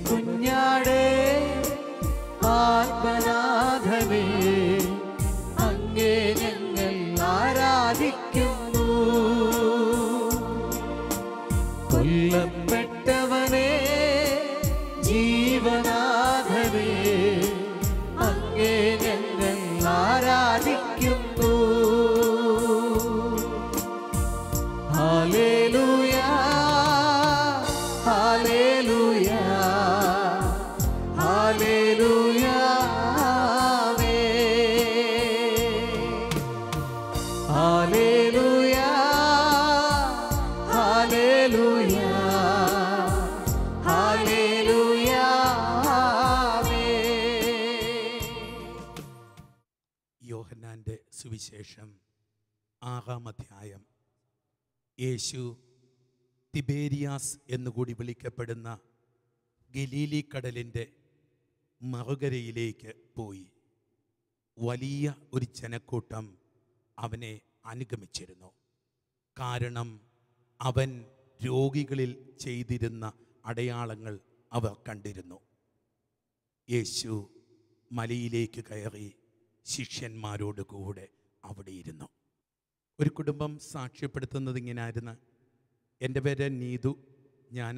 കുഞ്ഞാടേ ആത്മനാഥനേ, അങ്ങേ ഞങ്ങൾ ആരാധിക്കുന്നു. കൊല്ലപ്പെട്ടവനേ ജീവനാഥനേ, അങ്ങേ ഞങ്ങൾ ആരാധിക്കുന്നു. Hallelujah hallelujah hallelujah hallelujah hallelujah hallelujah. യോഹന്നാന്റെ സുവിശേഷം 6-ാം അധ്യായം. യേശു തിബേരിയാസ് എന്നുകൂടി വിളിക്കപ്പെടുന്ന ഗലീലി കടലിൻ്റെ മറുകരയിലേക്ക് പോയി. വലിയ ഒരു ജനക്കൂട്ടം അവനെ അനുഗമിച്ചിരുന്നു. കാരണം അവൻ രോഗികളിൽ ചെയ്തിരുന്ന അടയാളങ്ങൾ അവർ കണ്ടിരുന്നു. യേശു മലയിലേക്ക് കയറി ശിഷ്യന്മാരോട് കൂടെ അവിടെ ഇരുന്നു. ഒരു കുടുംബം സാക്ഷ്യപ്പെടുത്തുന്നത് ഇങ്ങനെയായിരുന്നു. എൻ്റെ പേര് നീതു. ഞാൻ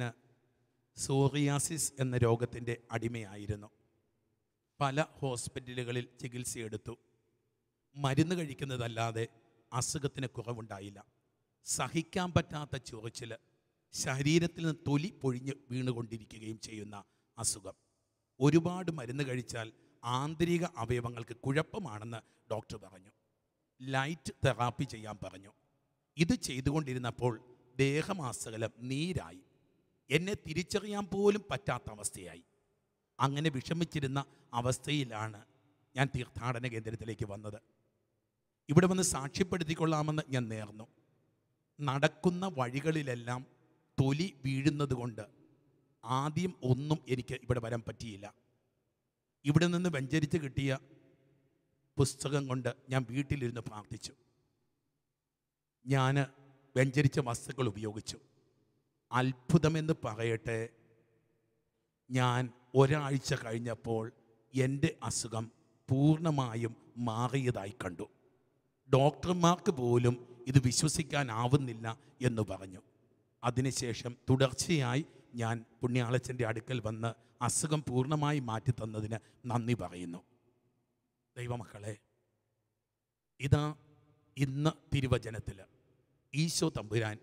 സോറിയാസിസ് എന്ന രോഗത്തിൻ്റെ അടിമയായിരുന്നു. പല ഹോസ്പിറ്റലുകളിൽ ചികിത്സയെടുത്തു. മരുന്ന് കഴിക്കുന്നതല്ലാതെ അസുഖത്തിന് കുറവുണ്ടായില്ല. സഹിക്കാൻ പറ്റാത്ത ചൊറിച്ചിൽ, ശരീരത്തിൽ നിന്ന് തൊലി പൊഴിഞ്ഞ് വീണുകൊണ്ടിരിക്കുകയും ചെയ്യുന്ന അസുഖം. ഒരുപാട് മരുന്ന് കഴിച്ചാൽ ആന്തരിക അവയവങ്ങൾക്ക് കുഴപ്പമാണെന്ന് ഡോക്ടർ പറഞ്ഞു. ലൈറ്റ് തെറാപ്പി ചെയ്യാൻ പറഞ്ഞു. ഇത് ചെയ്തുകൊണ്ടിരുന്നപ്പോൾ ദേഹമാസകലം നീരായി. എന്നെ തിരിച്ചറിയാൻ പോലും പറ്റാത്ത അവസ്ഥയായി. അങ്ങനെ വിഷമിച്ചിരുന്ന അവസ്ഥയിലാണ് ഞാൻ തീർത്ഥാടന കേന്ദ്രത്തിലേക്ക് വന്നത്. ഇവിടെ വന്ന് സാക്ഷ്യപ്പെടുത്തിക്കൊള്ളാമെന്ന് ഞാൻ നേർന്നു. നടക്കുന്ന വഴികളിലെല്ലാം തൊലി വീഴുന്നത് കൊണ്ട് ആദ്യം ഒന്നും എനിക്ക് ഇവിടെ വരാൻ പറ്റിയില്ല. ഇവിടെ നിന്ന് വെഞ്ചരിച്ച് കിട്ടിയ പുസ്തകം കൊണ്ട് ഞാൻ വീട്ടിലിരുന്ന് പ്രാർത്ഥിച്ചു. ഞാൻ വെഞ്ചരിച്ച വസ്തുക്കൾ ഉപയോഗിച്ചു. അത്ഭുതമെന്ന് പറയട്ടെ, ഞാൻ ഒരാഴ്ച കഴിഞ്ഞപ്പോൾ എൻ്റെ അസുഖം പൂർണ്ണമായും മാറിയതായി കണ്ടു. ഡോക്ടർമാർക്ക് പോലും ഇത് വിശ്വസിക്കാനാവുന്നില്ല എന്ന് പറഞ്ഞു. അതിനുശേഷം തുടർച്ചയായി ഞാൻ പുണ്യാളച്ചൻ്റെ അടുക്കൽ വന്ന് അസുഖം പൂർണ്ണമായി മാറ്റി തന്നതിന് നന്ദി പറയുന്നു. ദൈവമക്കളെ, ഇതാ ഇന്ന് തിരുവചനത്തിൽ ഈശോ തമ്പുരാൻ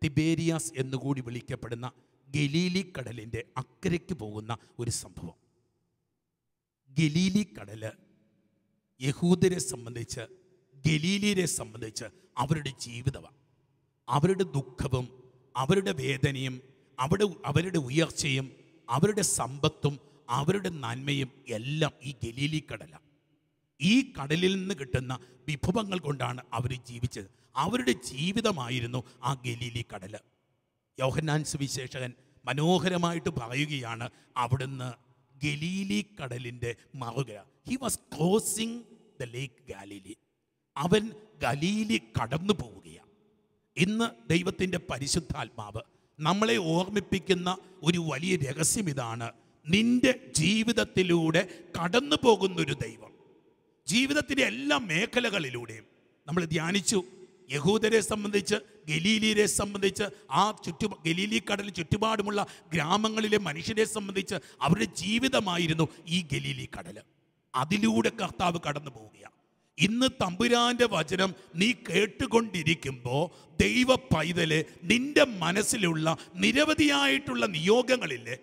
തിബേരിയാസ് എന്നുകൂടി വിളിക്കപ്പെടുന്ന ഗലീലി കടലിൻ്റെ അക്കരയ്ക്ക് പോകുന്ന ഒരു സംഭവം. ഗലീലി കടല് യഹൂദരെ സംബന്ധിച്ച്, ഗലീലിയരെ സംബന്ധിച്ച് അവരുടെ ജീവിതമാണ്. അവരുടെ ദുഃഖവും അവരുടെ വേദനയും അവരുടെ ഉയർച്ചയും അവരുടെ സമ്പത്തും അവരുടെ നന്മയും എല്ലാം ഈ ഗലീലി കടലാണ്. ഈ കടലിൽ നിന്ന് കിട്ടുന്ന വിഭവങ്ങൾ കൊണ്ടാണ് അവർ ജീവിച്ചത്. അവരുടെ ജീവിതമായിരുന്നു ആ ഗലീലി കടല്. യോഹന്നാൻ സുവിശേഷകൻ മനോഹരമായിട്ട് പറയുകയാണ്, അവിടുന്ന് ഗലീലി കടലിൻ്റെ മറുകര. He was crossing the lake Galilee. അവൻ ഗലീലി കടന്നു പോവുകയാണ്. ഇന്ന് ദൈവത്തിൻ്റെ പരിശുദ്ധാത്മാവ് നമ്മളെ ഓർമ്മിപ്പിക്കുന്ന ഒരു വലിയ രഹസ്യം ഇതാണ്. നിന്റെ ജീവിതത്തിലൂടെ കടന്നു പോകുന്നൊരു ദൈവം. ജീവിതത്തിൻ്റെ എല്ലാ മേഖലകളിലൂടെയും നമ്മൾ ധ്യാനിച്ചു. യഹൂദരെ സംബന്ധിച്ച്, ഗലീലിയരെ സംബന്ധിച്ച്, ഗലീലി കടലിന് ചുറ്റുപാടുമുള്ള ഗ്രാമങ്ങളിലെ മനുഷ്യരെ സംബന്ധിച്ച് അവരുടെ ജീവിതമായിരുന്നു ഈ ഗലീലി കടല്. അതിലൂടെ കർത്താവ് കടന്നു പോവുകയാണ്. ഇന്ന് തമ്പുരാന്റെ വചനം നീ കേട്ടുകൊണ്ടിരിക്കുമ്പോൾ ദൈവ പൈതലെ, നിന്റെ മനസ്സിലുള്ള നിരവധിയായിട്ടുള്ള നിയോഗങ്ങളില്ലേ?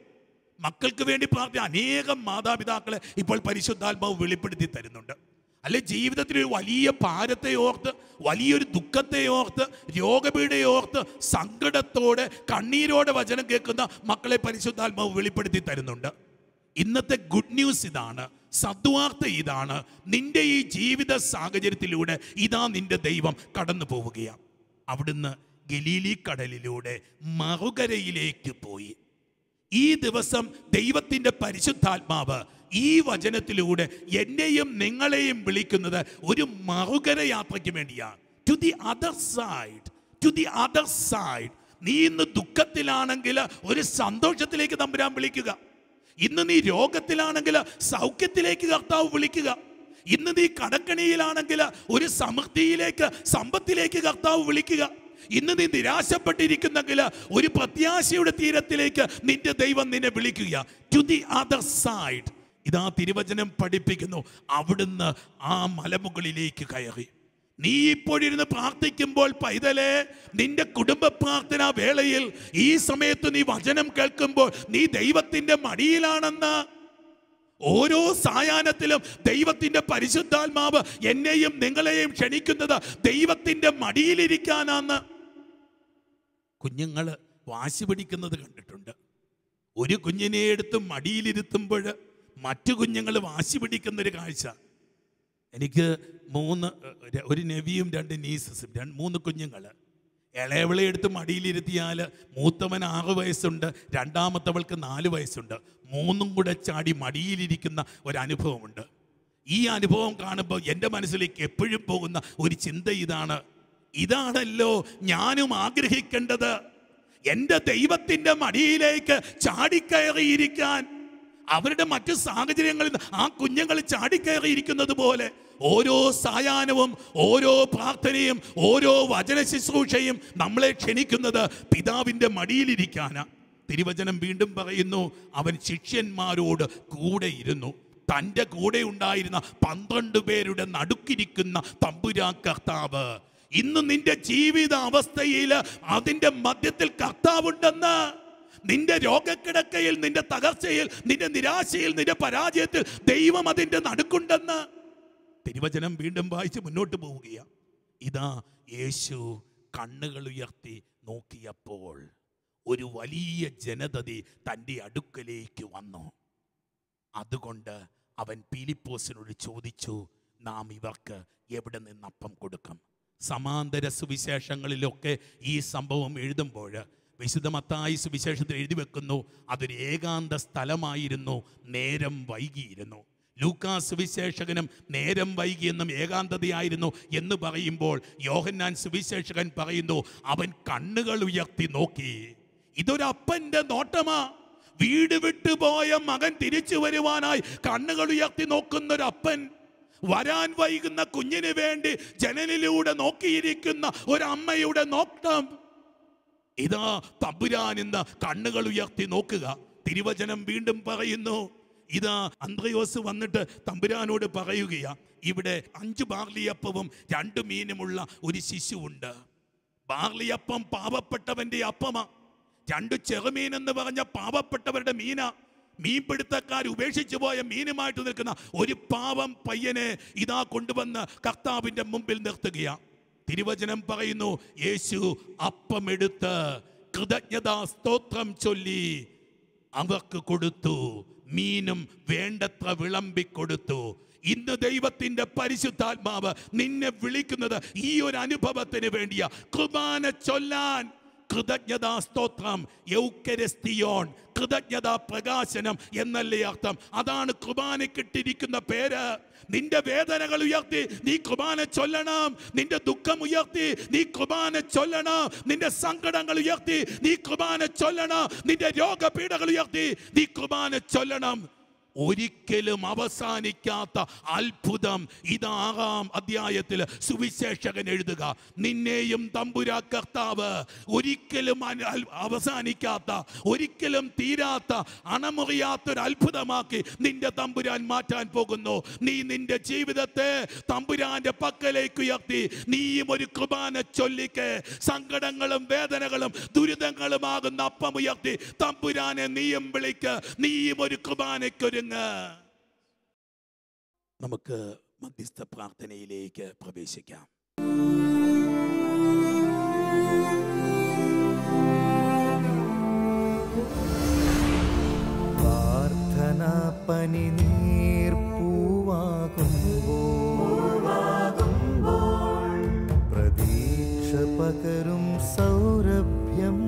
മക്കൾക്ക് വേണ്ടി പ്രാർത്ഥന അനേകം മാതാപിതാക്കളെ ഇപ്പോൾ പരിശുദ്ധാത്മാവ് വെളിപ്പെടുത്തി തരുന്നുണ്ട്. അല്ലെ, ജീവിതത്തിലൊരു വലിയ ഭാരത്തെ ഓർത്ത്, വലിയൊരു ദുഃഖത്തെ ഓർത്ത്, രോഗപീഠയെ ഓർത്ത്, സങ്കടത്തോടെ കണ്ണീരോടെ വചനം കേൾക്കുന്ന മക്കളെ പരിശുദ്ധാത്മാവ് വെളിപ്പെടുത്തി തരുന്നുണ്ട്. ഇന്നത്തെ ഗുഡ് ന്യൂസ് ഇതാണ്, സദ്വാർത്ത ഇതാണ്. നിന്റെ ഈ ജീവിത സാഹചര്യത്തിലൂടെ ഇതാ നിന്റെ ദൈവം കടന്നു പോവുകയാണ്. അവിടുന്ന് ഗലീലി കടലിലൂടെ മറുകരയിലേക്ക് പോയി. ഈ ദിവസം ദൈവത്തിൻ്റെ പരിശുദ്ധാത്മാവ് ഈ വചനത്തിലൂടെ എന്നെയും നിങ്ങളെയും വിളിക്കുന്നത് ഒരു മറുകര യാത്രയ്ക്ക് വേണ്ടിയാണ്. To the other side, to the other side. നീ ഇന്ന് ദുഃഖത്തിലാണെങ്കിൽ ഒരു സന്തോഷത്തിലേക്ക് തമ്പുരാൻ വിളിക്കുക. ഇന്ന് നീ രോഗത്തിലാണെങ്കിൽ സൗഖ്യത്തിലേക്ക് കർത്താവ് വിളിക്കുക. ഇന്ന് നീ കടക്കണിയിലാണെങ്കിൽ ഒരു സമൃദ്ധിയിലേക്ക്, സമ്പത്തിലേക്ക് കർത്താവ് വിളിക്കുക. ഇന്ന് നീ നിരാശപ്പെട്ടിരിക്കുന്നെങ്കിൽ ഒരു പ്രത്യാശയുടെ തീരത്തിലേക്ക് നിന്റെ ദൈവം നിന്നെ വിളിക്കുക. To the other side. ഇതാ തിരുവചനം പഠിപ്പിക്കുന്നു. അവിടുന്ന് ആ മലമുകളിലേക്ക് കയറി. നീ ഇപ്പോഴിരുന്ന് പ്രാർത്ഥിക്കുമ്പോൾ പൈതലേ, നിന്റെ കുടുംബ പ്രാർത്ഥനാ വേളയിൽ ഈ സമയത്ത് നീ വചനം കേൾക്കുമ്പോൾ നീ ദൈവത്തിന്റെ മടിയിലാണെന്ന്. ഓരോ സായാഹ്നത്തിലും ദൈവത്തിന്റെ പരിശുദ്ധാത്മാവ് എന്നെയും നിങ്ങളെയും ക്ഷണിക്കുന്നത് ദൈവത്തിന്റെ മടിയിലിരിക്കാനാണ്. കുഞ്ഞുങ്ങൾ വാശി പിടിക്കുന്നത് കണ്ടിട്ടുണ്ട്. ഒരു കുഞ്ഞിനെ എടുത്ത് മടിയിലിരുത്തുമ്പോൾ മറ്റു കുഞ്ഞുങ്ങൾ വാശി പിടിക്കുന്നൊരു കാഴ്ച. എനിക്ക് ഒരു നെവിയും 2 നീസസും 3 കുഞ്ഞുങ്ങൾ. ഇളയവളെ എടുത്ത് മടിയിലിരുത്തിയാൽ മൂത്തവൻ 6 വയസ്സുണ്ട്, രണ്ടാമത്തവൾക്ക് 4 വയസ്സുണ്ട്. 3 കൂടെ ചാടി മടിയിലിരിക്കുന്ന ഒരനുഭവമുണ്ട്. ഈ അനുഭവം കാണുമ്പോൾ എൻ്റെ മനസ്സിലേക്ക് എപ്പോഴും പോകുന്ന ഒരു ചിന്ത ഇതാണല്ലോ ഞാനും ആഗ്രഹിക്കേണ്ടത്. എൻ്റെ ദൈവത്തിൻ്റെ മടിയിലേക്ക് ചാടിക്കയറിയിരിക്കാൻ. അവരുടെ മറ്റു സാഹചര്യങ്ങളിൽ ആ കുഞ്ഞുങ്ങൾ ചാടിക്കയറിയിരിക്കുന്നത് പോലെ ഓരോ സായാഹ്നവും, ഓരോ പ്രാർത്ഥനയും, ഓരോ വചന ശുശ്രൂഷയും നമ്മളെ ക്ഷണിക്കുന്നത് പിതാവിൻ്റെ മടിയിലിരിക്കാനാണ്. തിരുവചനം വീണ്ടും പറയുന്നു, അവൻ ശിഷ്യന്മാരോട് കൂടെ ഇരുന്നു. തൻ്റെ കൂടെ ഉണ്ടായിരുന്ന 12 പേരുടെ നടുക്കിരിക്കുന്ന തമ്പുരാൻ കർത്താവ്. ഇന്ന് നിന്റെ ജീവിത അവസ്ഥയിൽ അതിൻ്റെ മധ്യത്തിൽ കർത്താവുണ്ടെന്ന്. നിന്റെ രോഗക്കിടക്കയിൽ, നിന്റെ തകർച്ചയിൽ, നിന്റെ നിരാശയിൽ, നിന്റെ പരാജയത്തിൽ ദൈവം അതിൻ്റെ നടുക്കുണ്ടെന്ന്. തിരുവചനം വീണ്ടും വായിച്ച് മുന്നോട്ട് പോവുകയാണ്. ഇതാ യേശു കണ്ണുകൾ ഉയർത്തി നോക്കിയപ്പോൾ ഒരു വലിയ ജനതതി തൻ്റെ അടുക്കലേക്ക് വന്നു. അതുകൊണ്ട് അവൻ ഫിലിപ്പോസിനോട് ചോദിച്ചു, നാം ഇവർക്ക് എവിടെ നിന്ന് അപ്പം കൊടുക്കും? സമാന്തര സുവിശേഷങ്ങളിലൊക്കെ ഈ സംഭവം എഴുതുമ്പോൾ വിശുദ്ധ മത്തായി സുവിശേഷത്തിൽ എഴുതി വെക്കുന്നു, അതൊരു ഏകാന്ത സ്ഥലമായിരുന്നു, നേരം വൈകിയിരുന്നു. ലൂക്കാസ് സുവിശേഷകനും നേരം വൈകിയെന്നും ഏകാന്തതയായിരുന്നു എന്ന് പറയുമ്പോൾ യോഹന്നാൻ സുവിശേഷകൻ പറയുന്നു, അവൻ കണ്ണുകൾ ഉയർത്തി നോക്കി. ഇതൊരപ്പൻ്റെ നോട്ടമാ. വീട് വിട്ടുപോയ മകൻ തിരിച്ചു വരുവാനായി കണ്ണുകൾ ഉയർത്തി നോക്കുന്നൊരപ്പൻ, വരാൻ വൈകുന്ന കുഞ്ഞിന് വേണ്ടി ജനലിലൂടെ നോക്കിയിരിക്കുന്ന ഒരമ്മയുടെ നോട്ടം. ഇതാ തമ്പുരാൻ ഇന്ന് കണ്ണുകൾ ഉയർത്തി നോക്കുക. തിരുവചനം വീണ്ടും പറയുന്നു, ഇതാ അന്ത്രയോസ് വന്നിട്ട് തമ്പുരാനോട് പറയുകയാ, ഇവിടെ 5 ബാർലിയപ്പവും 2 മീനുമുള്ള ഒരു ശിശുവുണ്ട്. ബാർലിയപ്പം പാവപ്പെട്ടവന്റെ അപ്പമാ. 2 ചെറുമീൻ എന്ന് പറഞ്ഞ പാവപ്പെട്ടവരുടെ മീനാ. മീൻപിടുത്തക്കാർ ഉപേക്ഷിച്ചു പോയ മീനുമായിട്ട് നിൽക്കുന്ന ഒരു പാവം പയ്യനെ ഇതാ കൊണ്ടുവന്ന് കർത്താവിന്റെ മുമ്പിൽ നിർത്തുകയാ. തിരുവചനം പറയുന്നു, യേശു അപ്പമെടുത്ത് കൃതജ്ഞതാ സ്തോത്രം ചൊല്ലി അവർക്ക് കൊടുത്തു, മീനും വേണ്ടത്ര വിളമ്പിക്കൊടുത്തു. ഇന്ന് ദൈവത്തിന്റെ പരിശുദ്ധാത്മാവ് നിന്നെ വിളിക്കുന്നത് ഈ ഒരു അനുഭവത്തിന് വേണ്ടിയാ. കുർബാന ചൊല്ലാൻ. കൃതജ്ഞതാ സ്തോത്രം, യൗക്കരസ്തിയോൺ, കൃതജ്ഞതാ പ്രകാശനം എന്നല്ലേ അർത്ഥം. അതാണ് കുർബാനയ്ക്കിട്ടിരിക്കുന്ന പേര്. നിന്റെ വേദനകൾ ഉയർത്തി നീ കുർബാന ചൊല്ലണം. നിന്റെ ദുഃഖം ഉയർത്തി നീ കുർബാന ചൊല്ലണം. നിന്റെ സങ്കടങ്ങൾ ഉയർത്തി നീ കുർബാന ചൊല്ലണം. നിന്റെ രോഗപീഠകൾ ഉയർത്തി നീ കുർബാന ചൊല്ലണം. ഒരിക്കലും അവസാനിക്കാത്ത അത്ഭുതം ഇത് 6-ാം അധ്യായത്തിൽ സുവിശേഷകൻ എഴുതുക. നിന്നെയും തമ്പുരാ കർത്താവ് ഒരിക്കലും അവസാനിക്കാത്ത, ഒരിക്കലും തീരാത്ത, അണമുറിയാത്തൊരു അത്ഭുതമാക്കി നിന്റെ തമ്പുരാൻ മാറ്റാൻ പോകുന്നു. നീ നിന്റെ ജീവിതത്തെ തമ്പുരാന്റെ പക്കലേക്ക് ഉയർത്തി നീയും ഒരു കുർബാന ചൊല്ലിക്ക്. സങ്കടങ്ങളും വേദനകളും ദുരിതങ്ങളുമാകുന്ന അപ്പം ഉയർത്തി തമ്പുരാനെ നീയും വിളിക്ക്. നീയും ഒരു കുർബാനയ്ക്കൊരു. നമുക്ക് മധ്യസ്ഥ പ്രാർത്ഥനയിലേക്ക് പ്രവേശിക്കാം. പ്രാർത്ഥന പനിനീർ പൂവാകുമ്പോൾ പ്രതീക്ഷ പകരും സൗരഭ്യം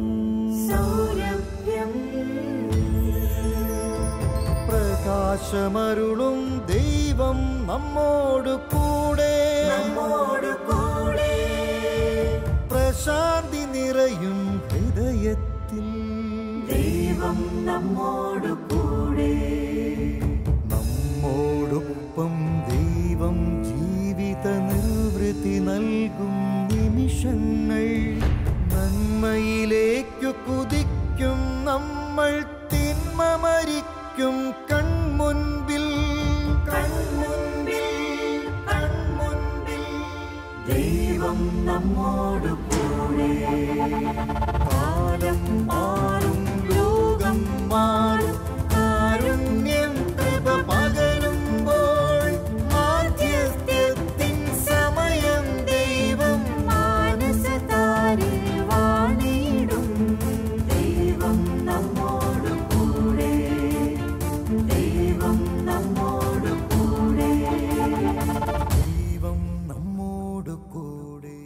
പ്രകാശമരുളും ദൈവം നമ്മോട് കൂടെ പ്രശാന്തി നിറയും ഹൃദയത്തിൽ ദൈവം നമ്മോട് കൂടെ. ഒപ്പം ദൈവം ജീവിത നിർവൃത്തി നൽകും നിമിഷങ്ങൾ. നന്മയിലേക്കു കുതിക്കും നമ്മൾ, തിന്മ മരിക്കും കൺമുൻപിൽ. ദൈവം നമ്മോടു കൂടെ. കാലം മാറും, ലോകം മാറും, കാരുണ്യം കൃപ പകരുമ്പോൾ മാധ്യസ്ഥ്യത്തിൻ സമയം ദൈവം മാനസതാരിൽ വാണിടും. ദൈവം നമ്മോടു കൂടെ, ദൈവം നമ്മോടു കൂടെ, ദൈവം നമ്മോടു കൂടെ.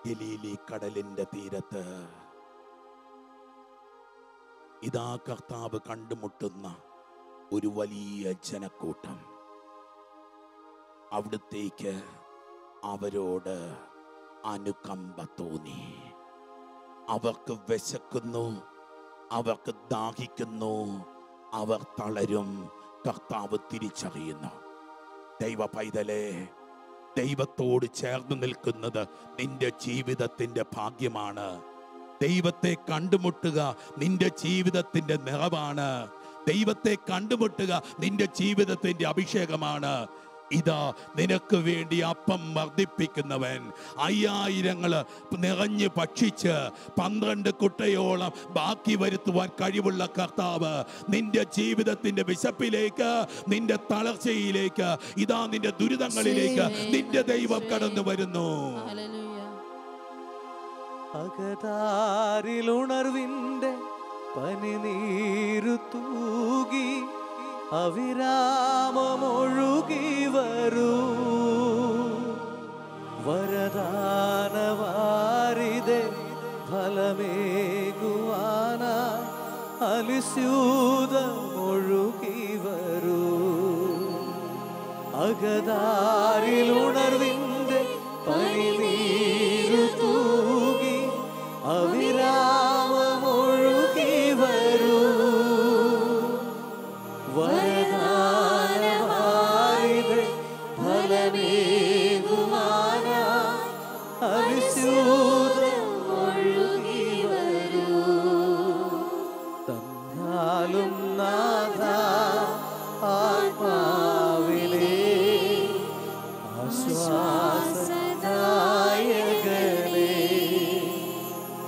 ഗലീലി കടലിന്റെ തീരത്ത് ഇതാ കർത്താവ് കണ്ടുമുട്ടുന്ന ഒരു വലിയ ജനക്കൂട്ടം. അവിടുത്തേക്ക് അവരോട് അനുകമ്പ തോന്നി. അവർക്ക് വിശക്കുന്നു, അവർക്ക് ദാഹിക്കുന്നു, അവർ തളരും. കർത്താവ് തിരിച്ചറിയുന്നു. ദൈവ പൈതലേ, ദൈവത്തോട് ചേർന്ന് നിൽക്കുന്നത് നിന്റെ ജീവിതത്തിന്റെ ഭാഗ്യമാണ്. ദൈവത്തെ കണ്ടുമുട്ടുക നിന്റെ ജീവിതത്തിന്റെ നിറവാണ്. ദൈവത്തെ കണ്ടുമുട്ടുക നിന്റെ ജീവിതത്തിന്റെ അഭിഷേകമാണ്. ഇതാ നിനക്ക് വേണ്ടി അപ്പം വർദ്ധിപ്പിക്കുന്നവൻ. 5000 നിറഞ്ഞ് ഭക്ഷിച്ച് 12 കുട്ടയോളം ബാക്കി വരുത്തുവാൻ കഴിവുള്ള കർത്താവ് നിന്റെ ജീവിതത്തിന്റെ വിശപ്പിലേക്ക്, നിന്റെ തളർച്ചയിലേക്ക്, ഇതാ നിന്റെ ദുരിതങ്ങളിലേക്ക് നിന്റെ ദൈവം കടന്നു വരുന്നു. അകതാരിലുണർവിന്റെ പനിനീരു തൂകി അവിരാമമൊഴുകി വരൂ. വരദാനവാരിദേ ഫലമേകുവാനായി അലിസ്യൂതമൊഴുകി വരൂ. അകതാരിലുണർവിന്റെ പനിനീരു തൂകി അവിരാമമൊഴുകി വരൂ. വരദാനവാരിദേ ഫലമേകുവാനായി അലിസ്യൂതമൊഴുകി വരൂ. തന്നാലും നാഥ ആത്മാവിലേ ആശ്വാസദായകനേ.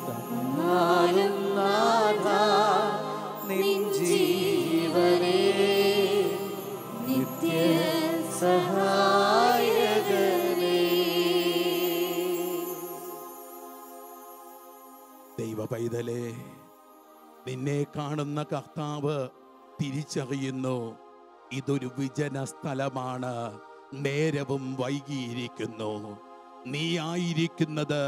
തന്നാലും നാഥ നിൻ ജീവനേ നിത്യ സഹായകനേ. ദൈവ പൈതലേ, നിന്നെ കാണുന്ന കർത്താവ് തിരിച്ചറിയുന്നു. ഇതൊരു വിജന സ്ഥലമാണ്. നേരവും വൈകിയിരിക്കുന്നു. നീ ആയിരിക്കുന്നത്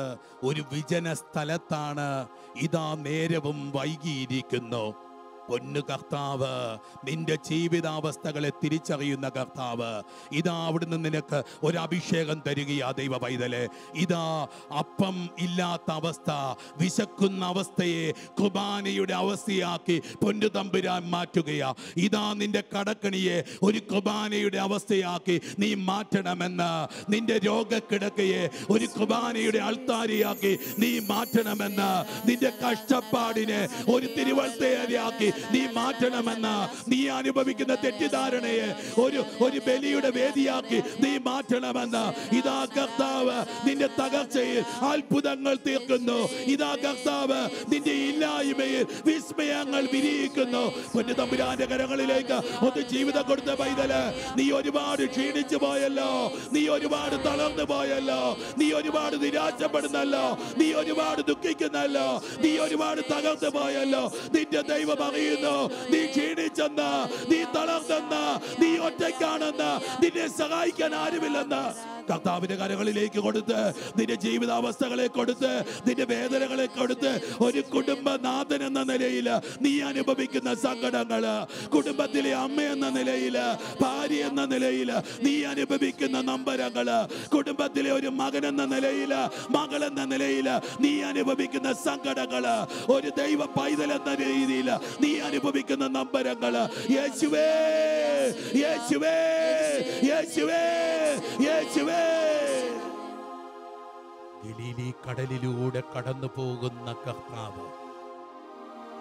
ഒരു വിജന സ്ഥലത്താണ്. ഇതാ നേരവും വൈകിയിരിക്കുന്നു. പൊന്നു കർത്താവ്, നിന്റെ ജീവിതാവസ്ഥകളെ തിരിച്ചറിയുന്ന കർത്താവ്, ഇതാ അവിടുന്ന് നിനക്ക് ഒരു അഭിഷേകം തരികയാ ദൈവ പൈതലെ. ഇതാ അപ്പം ഇല്ലാത്ത അവസ്ഥ, വിശക്കുന്ന അവസ്ഥയെ കുർബാനയുടെ അവസ്ഥയാക്കി പൊന്നു തമ്പുരാൻ മാറ്റുകയാ. ഇതാ നിന്റെ കടക്കണിയെ ഒരു കുർബാനയുടെ അവസ്ഥയാക്കി നീ മാറ്റണമെന്ന്, നിന്റെ രോഗക്കിടക്കയെ ഒരു കുർബാനയുടെ അൾത്താരിയാക്കി നീ മാറ്റണമെന്ന്, നിന്റെ കഷ്ടപ്പാടിനെ ഒരു തിരുവൾത്തയാക്കി നീ മാറ്റണമെന്ന്, നീ അനുഭവിക്കുന്ന തെറ്റിദ്ധാരണയെ ഒരു ബലിയുടെ വേദിയാക്കി നീ മാറ്റണമെന്ന്. ഇതാ കർത്താവ് നിന്റെ തകർച്ചയിൽ അത്ഭുതങ്ങൾ തീർക്കുന്നു. ഇതാ കർത്താവ് നിന്റെ ഇല്ലായ്മയിൽ വിസ്മയങ്ങൾ വിരിയിക്കുന്നു. പൊന്നു തമ്പുരാന്റെ കരങ്ങളിലേക്ക് ഒന്ന് ജീവിതം കൊടുത്ത പൈതല്, നീ ഒരുപാട് ക്ഷീണിച്ചു പോയല്ലോ, നീ ഒരുപാട് തളർന്നു പോയല്ലോ, നീ ഒരുപാട് നിരാശപ്പെടുന്നല്ലോ, നീ ഒരുപാട് ദുഃഖിക്കുന്നല്ലോ, നീ ഒരുപാട് തകർന്നു പോയല്ലോ. നിന്റെ ദൈവം അറിയുന്നു നീ ക്ഷീണിച്ചെന്ന്, നീ തളർന്നെന്ന്, നീ ഒറ്റയ്ക്കാണെന്ന്, നിന്നെ സഹായിക്കാൻ ആരുമില്ലെന്ന്. കർത്താവിന്റെ കരങ്ങളിലേക്ക് കൊടുത്ത്, നിന്റെ ജീവിതാവസ്ഥകളെ കൊടുത്ത്, നിന്റെ വേദനകളെ കൊടുത്ത്, ഒരു കുടുംബനാഥൻ എന്ന നിലയിൽ നീ അനുഭവിക്കുന്ന സങ്കടങ്ങള്, കുടുംബത്തിലെ അമ്മ എന്ന നിലയിൽ, ഭാര്യ എന്ന നിലയിൽ നീ അനുഭവിക്കുന്ന നമ്പരങ്ങള്, കുടുംബത്തിലെ ഒരു മകൻ എന്ന നിലയിൽ, മകൾ എന്ന നിലയിൽ നീ അനുഭവിക്കുന്ന സങ്കടങ്ങള്, ഒരു ദൈവ പൈതൽ എന്ന രീതിയിൽ നീ അനുഭവിക്കുന്ന നമ്പരങ്ങള്, യേശുവേ യേശുവേ യേശുവേ യേശുവേ. ഗലീലി കടലിലൂടെ കടന്നു പോകുന്ന കർത്താവ്,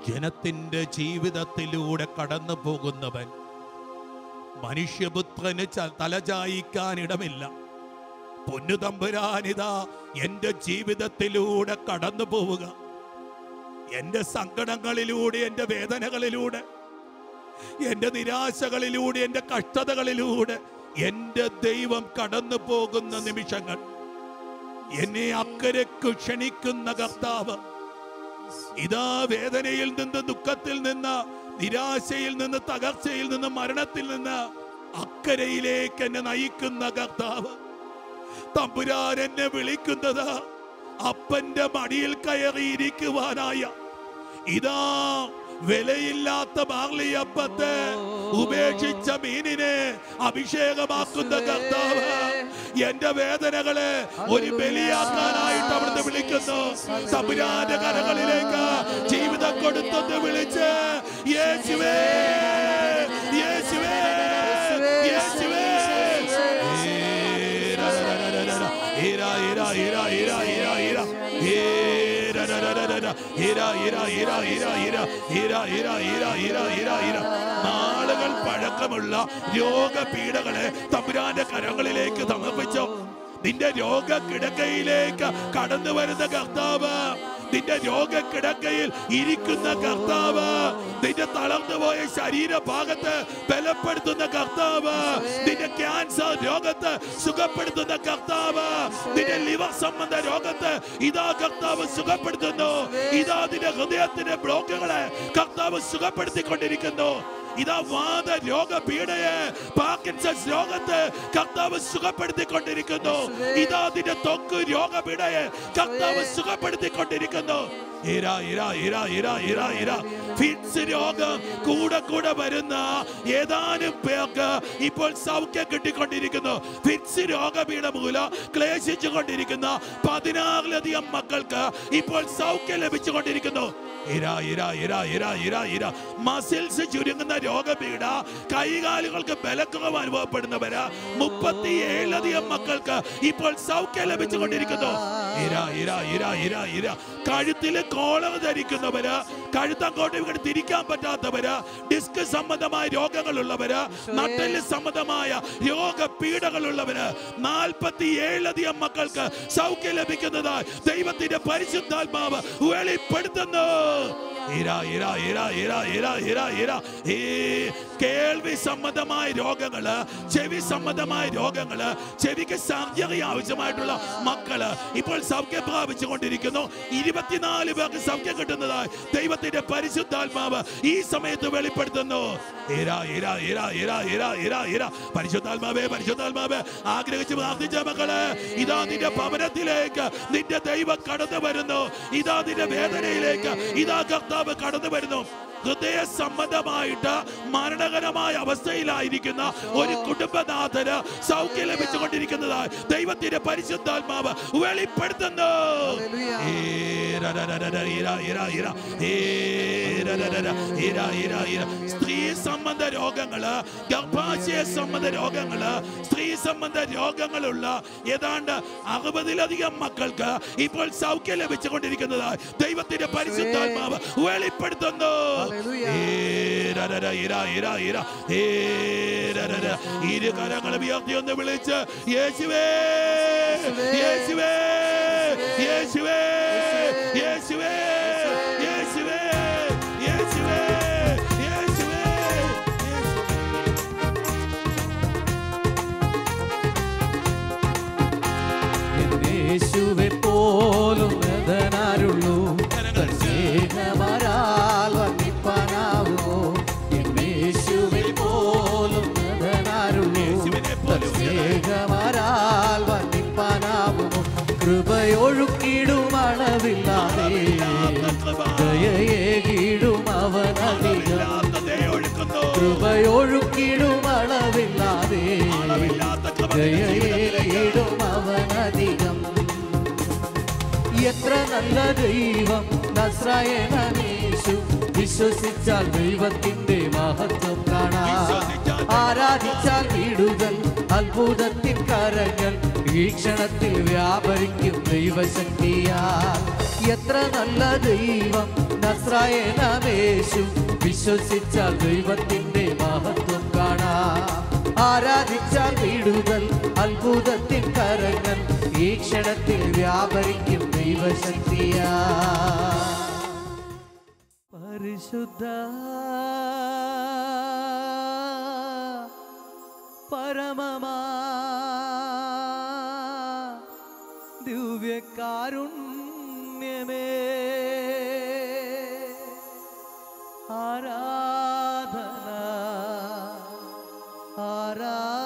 ജനത്തിന്റെ ജീവിതത്തിലൂടെ കടന്നു പോകുന്നവൻ, മനുഷ്യപുത്രന് തലചായിക്കാൻ ഇടമില്ല. പൊന്നുതമ്പുരാനിതാ എന്റെ ജീവിതത്തിലൂടെ കടന്നു പോവുക, എന്റെ സങ്കടങ്ങളിലൂടെ, എന്റെ വേദനകളിലൂടെ, എന്റെ നിരാശകളിലൂടെ, എന്റെ കഷ്ടതകളിലൂടെ എന്റെ ദൈവം കടന്നു പോകുന്ന നിമിഷങ്ങൾ, എന്നെ അക്കരയ്ക്ക് ക്ഷണിക്കുന്ന കർത്താവ്, ഇതാ വേദനയിൽ നിന്ന്, ദുഃഖത്തിൽ നിന്ന്, നിരാശയിൽ നിന്ന്, തകർച്ചയിൽ നിന്ന്, മരണത്തിൽ നിന്ന് അക്കരയിലേക്ക് എന്നെ നയിക്കുന്ന കർത്താവ്. തമ്പുരാൻ എന്നെ വിളിക്കുന്നത് അപ്പന്റെ മടിയിൽ കയറിയിരിക്കുവാനായ, ഇതാ വിലയില്ലാത്ത ബാർലിയപ്പത്തെ ഉപേക്ഷിച്ച മീനിനെ അഭിഷേകമാക്കുന്ന കർത്താവ് എന്റെ വേദനകളെ ഒരു ബലിയാക്കാനായിട്ട് അവിടുന്ന് വിളിക്കുന്നു. തമ്പുരാന്റെ കരങ്ങളിലേക്ക് ജീവിതം കൊടുത്തെന്ന് വിളിച്ച് യേശുവേ യേശുവേ യേശുവേ. നാളുകൾ പഴക്കമുള്ള രോഗപീഠകളെ തമ്പുരാന്റെ കരങ്ങളിലേക്ക് സമർപ്പിച്ചു. നിന്റെ രോഗക്കിടക്കയിലേക്ക് കടന്നു വരുന്ന കർത്താവ്, നിന്റെ രോഗക്കിടക്കയിൽ ഇരിക്കുന്ന കർത്താവ്, നിന്റെ തളർന്നുപോയ ശരീരഭാഗത്ത് ബലപ്പെടുത്തുന്ന കർത്താവ്, നിന്റെ ക്യാൻസർ രോഗത്ത് സുഖപ്പെടുത്തുന്ന കർത്താവ്, നിന്റെ ലിവർ സംബന്ധ രോഗത്ത് ഇതാ കർത്താവ് സുഖപ്പെടുത്തുന്നു. ഇതാ നിന്റെ ഹൃദയത്തിന്റെ ബ്ലോക്കുകളെ കർത്താവ് സുഖപ്പെടുത്തിക്കൊണ്ടിരിക്കുന്നു. ഇതാ വാദ രോഗപീഠയെ, പാർക്കിൻസൺസ് രോഗത്തെ കർത്താവ് സുഖപ്പെടുത്തിക്കൊണ്ടിരിക്കുന്നു. ഇതാ നിന്റെ ത്വക്ക് രോഗപീഠയെ കർത്താവ് സുഖപ്പെടുത്തിക്കൊണ്ടിരിക്കുന്നു. ഫിറ്റ്സ് രോഗം കൂടെ കൂടെ വരുന്ന ഏതാനും പേർക്ക് ഇപ്പോൾ സൗഖ്യം കിട്ടിക്കൊണ്ടിരിക്കുന്നു. ഫിറ്റ്സ് രോഗപീഠ മൂലം ക്ലേശിച്ചു കൊണ്ടിരിക്കുന്ന 16ലധികം മക്കൾക്ക് ഇപ്പോൾ സൗഖ്യം ലഭിച്ചുകൊണ്ടിരിക്കുന്നു. മസിൽസ് ചുരുങ്ങുന്ന രോഗപീഠ, കൈകാലുകൾക്ക് ബലക്കുറവ് അനുഭവപ്പെടുന്നവര് 37ലധികം മക്കൾക്ക് ഇപ്പോൾ സൗഖ്യം ലഭിച്ചുകൊണ്ടിരിക്കുന്നു. കഴുത്തില് കോളർ ധരിക്കുന്നവര്, കഴുത്തങ്ങോട്ടും ഇങ്ങോട്ട് തിരിക്കാൻ പറ്റാത്തവര്, ഡിസ്ക് സംബന്ധമായ രോഗങ്ങളുള്ളവര്, നട്ടെല്ല് സംബന്ധമായ രോഗപീഠകളുള്ളവര് 47ലധികം മക്കൾക്ക് സൗഖ്യം ലഭിക്കുന്നതായി ദൈവത്തിന്റെ പരിശുദ്ധാത്മാവ് വെളിപ്പെടുത്തുന്നു. കേൾവി സംബന്ധമായ രോഗങ്ങള്, ചെവി സംബന്ധമായ രോഗങ്ങള്, ചെവിക്ക് സർജറി ആവശ്യമായിട്ടുള്ള മക്കള് ഇപ്പോൾ സൗഖ്യം പ്രാപിച്ചു കൊണ്ടിരിക്കുന്നു. 24 പേർക്ക് സൗഖ്യം കിട്ടുന്നതായി ദൈവത്തിന്റെ പരിശുദ്ധാത്മാവ് ഈ സമയത്ത് വെളിപ്പെടുത്തുന്നു. പരിശുദ്ധാത്മാവേ, പരിശുദ്ധാത്മാവേ, ആഗ്രഹിച്ച് പ്രാർത്ഥിച്ച മക്കളെ, ഇതാ നിന്റെ ഭവനത്തിലേക്ക് നിന്റെ ദൈവം കടന്നു വരുന്നു. ഇതാ നിന്റെ വേദനയിലേക്ക് ഇതാ കർത്താവ് കടന്നു വരുന്നു. ഹൃദയ സംബന്ധമായിട്ട് മരണകരമായ അവസ്ഥയിലായിരിക്കുന്ന ഒരു കുടുംബനാഥന് സൗഖ്യം ലഭിച്ചുകൊണ്ടിരിക്കുന്നതായി ദൈവത്തിന്റെ പരിശുദ്ധാത്മാവ് വെളിപ്പെടുത്തുന്നു. സ്ത്രീ സംബന്ധ രോഗങ്ങള്, ഗർഭാശയ സംബന്ധ രോഗങ്ങള്, സ്ത്രീ സംബന്ധ രോഗങ്ങളുള്ള ഏതാണ്ട് 60ലധികം മക്കൾക്ക് ഇപ്പോൾ സൗഖ്യം ലഭിച്ചുകൊണ്ടിരിക്കുന്നതായി ദൈവത്തിന്റെ പരിശുദ്ധാത്മാവ് വെളിപ്പെടുത്തുന്നു. ഇരു കരങ്ങളും ഉയർത്തി ഒന്ന് വിളിച്ച് യേശുവേ യേശുവേ യേശുവേ യേശുവേ യേശുവേ യേശുവേ യേശുവേ. യേശുവെ പോലും വേദനാരുള്ളൂ, സ്നേഹമാരാൽ വർണ്ണിപ്പാനാവുമോ? യേശുവെ പോലും വേദനാരുള്ളൂ, സ്നേഹമാരാൽ അളവില്ലാതെ ദയയേകിടും അവനധികം കൃപയൊഴുക്കിടും അളവില്ലാതെ ദയയേകിടും അവനധികം. എത്ര നല്ല ദൈവം നസ്രായനേശു, വിശ്വസിച്ചാൽ ദൈവത്തിന്റെ മഹത്വം കാണാം. ആരാധിച്ചാൽ വിടുതൽ, അത്ഭുതത്തിൻ കരങ്ങൾ ഈ ക്ഷണത്തിൽ വ്യാപരിക്കും ദൈവശക്തിയാൽ. എത്ര നല്ല ദൈവം നസ്രായനേശു, വിശ്വസിച്ചാൽ ദൈവത്തിന്റെ മഹത്വം കാണാം. ആരാധിച്ചാൽ വിടുതൽ, അത്ഭുതത്തിൻ കരങ്ങൾ ഈ ക്ഷണത്തിൽ വ്യാപരിക്കും ദൈവശക്തിയാ. പരിശുദ്ധ പരമമാ ദിവ്യകാരുണ്യമേ, ആരാധന ആരാധന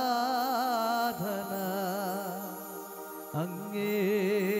അങ്ങേക്കാ.